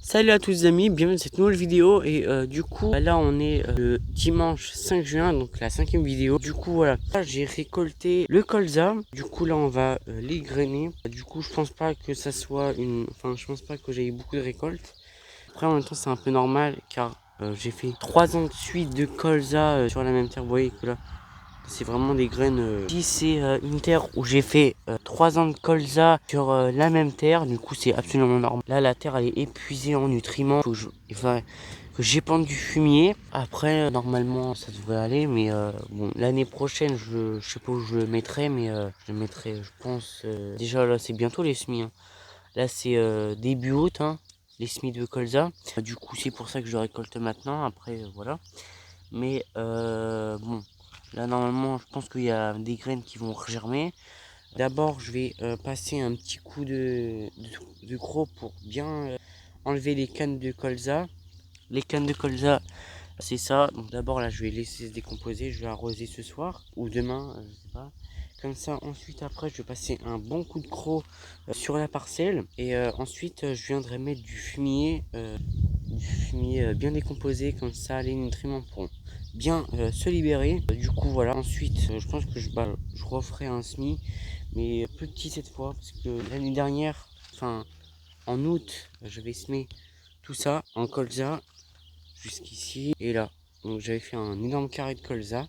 Salut à tous les amis, bienvenue dans cette nouvelle vidéo et du coup là on est le dimanche 5 juin, donc la 5e vidéo. Du coup voilà, j'ai récolté le colza, du coup là on va l'égrainer. Du coup je pense pas que ça soit je pense pas que j'ai eu beaucoup de récoltes. Après en même temps c'est un peu normal car j'ai fait 3 ans de suite de colza sur la même terre. Vous voyez que là c'est vraiment des graines. Si c'est une terre où j'ai fait 3 ans de colza sur la même terre, du coup c'est absolument normal. Là la terre elle est épuisée en nutriments. Il faut que j'épande du fumier. Après normalement ça devrait aller, mais bon l'année prochaine je sais pas où je le mettrai, mais je le mettrai je pense. Déjà là c'est bientôt les semis. Hein. Là c'est début août, hein, les semis de colza. Du coup c'est pour ça que je le récolte maintenant. Après voilà. Mais bon, là normalement je pense qu'il y a des graines qui vont germer. D'abord je vais passer un petit coup de croc pour bien enlever les cannes de colza. Les cannes de colza c'est ça. Donc d'abord là je vais laisser se décomposer, je vais arroser ce soir ou demain, je sais pas. Comme ça ensuite après je vais passer un bon coup de croc sur la parcelle. Et ensuite je viendrai mettre du fumier bien décomposé, comme ça les nutriments pourront bien se libérer. Du coup voilà, ensuite je pense que je referai un semis, mais plus petit cette fois, parce que l'année dernière, enfin en août, j'avais semé tout ça en colza jusqu'ici et là. Donc j'avais fait un énorme carré de colza.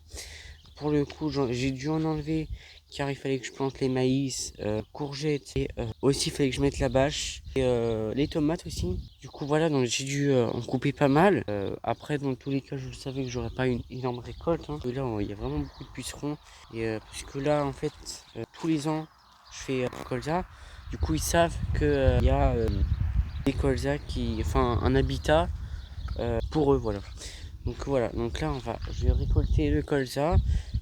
Pour le coup, j'ai dû en enlever car il fallait que je plante les maïs, courgettes et aussi il fallait que je mette la bâche et les tomates aussi. Du coup voilà, donc j'ai dû en couper pas mal. Après dans tous les cas je savais que j'aurais pas une énorme récolte. Hein. Là il y a vraiment beaucoup de pucerons et puisque là en fait tous les ans je fais colza. Du coup ils savent que il y a des colza enfin un habitat pour eux, voilà. Donc voilà, donc là je vais récolter le colza.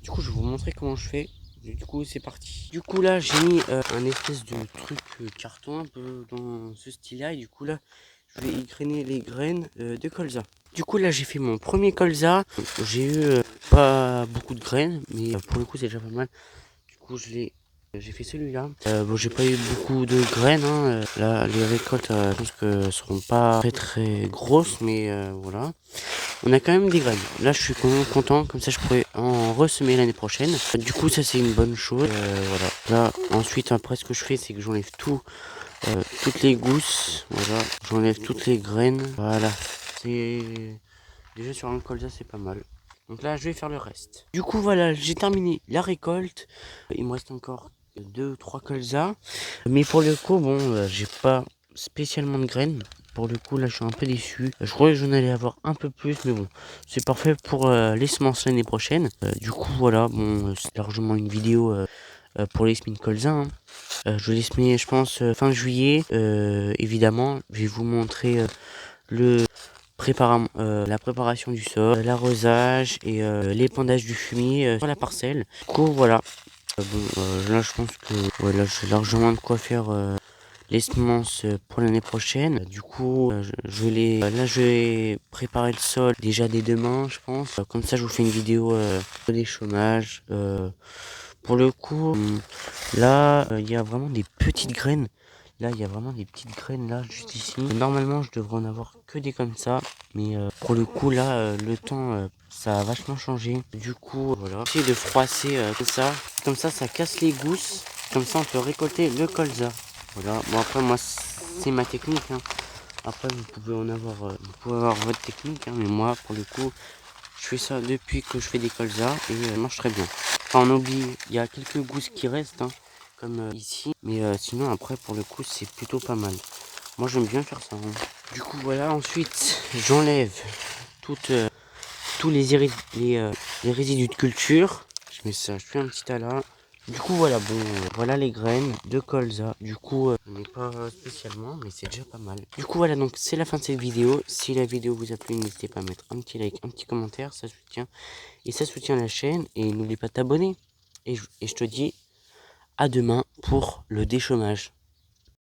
Du coup je vais vous montrer comment je fais. Du coup c'est parti. Du coup là j'ai mis un espèce de truc carton un peu dans ce style là. Et du coup là je vais égrainer les graines de colza. Du coup là j'ai fait mon premier colza. J'ai eu pas beaucoup de graines, mais pour le coup c'est déjà pas mal. Du coup j'ai fait celui-là. Bon, j'ai pas eu beaucoup de graines. Hein. Là, les récoltes, je pense que seront pas très très grosses, mais voilà. On a quand même des graines. Là, je suis content. Comme ça, je pourrais en ressemer l'année prochaine. Du coup, ça c'est une bonne chose. Voilà. Là, ensuite, après, ce que je fais, c'est que j'enlève toutes les gousses. Voilà. J'enlève toutes les graines. Voilà. C'est déjà sur un colza, c'est pas mal. Donc là, je vais faire le reste. Du coup, voilà, j'ai terminé la récolte. Il me reste encore 2-3 colzas. Mais pour le coup, bon, j'ai pas spécialement de graines. Pour le coup, là, je suis un peu déçu. Je croyais que j'en allais avoir un peu plus, mais bon, c'est parfait pour les semences l'année prochaine. Du coup, voilà, bon, c'est largement une vidéo pour les semis de colza. Hein. Je vais les semer, je pense, fin juillet. Évidemment, je vais vous montrer le la préparation du sol, l'arrosage et l'épandage du fumier sur la parcelle. Du coup, voilà. Là, je pense que ouais, là, j'ai largement de quoi faire les semences pour l'année prochaine. Du coup, je vais préparer le sol déjà dès demain, je pense. Comme ça, je vous fais une vidéo des chômages. Pour le coup, là, il y a vraiment des petites graines. Là, il y a vraiment des petites graines là, juste ici. Normalement, je devrais en avoir que des comme ça. Mais pour le coup, là, le temps, ça a vachement changé. Du coup, voilà. J'essaie de froisser comme ça. Comme ça casse les gousses. Comme ça, on peut récolter le colza. Voilà. Bon, après, moi, c'est ma technique. Hein. Après, vous pouvez avoir votre technique. Hein, mais moi, pour le coup, je fais ça depuis que je fais des colzas et ça marche très bien. Enfin, on oublie, il y a quelques gousses qui restent, hein, comme ici. Mais sinon, après, pour le coup, c'est plutôt pas mal. Moi, j'aime bien faire ça. Hein. Du coup, voilà. Ensuite, j'enlève tous les résidus de culture. Je mets ça, je fais un petit tas là. Du coup, voilà, bon, voilà les graines de colza. Du coup, on n'est pas spécialement, mais c'est déjà pas mal. Du coup, voilà, donc c'est la fin de cette vidéo. Si la vidéo vous a plu, n'hésitez pas à mettre un petit like, un petit commentaire, ça soutient. Et ça soutient la chaîne. Et n'oublie pas de t'abonner. Et je te dis à demain pour le déchômage.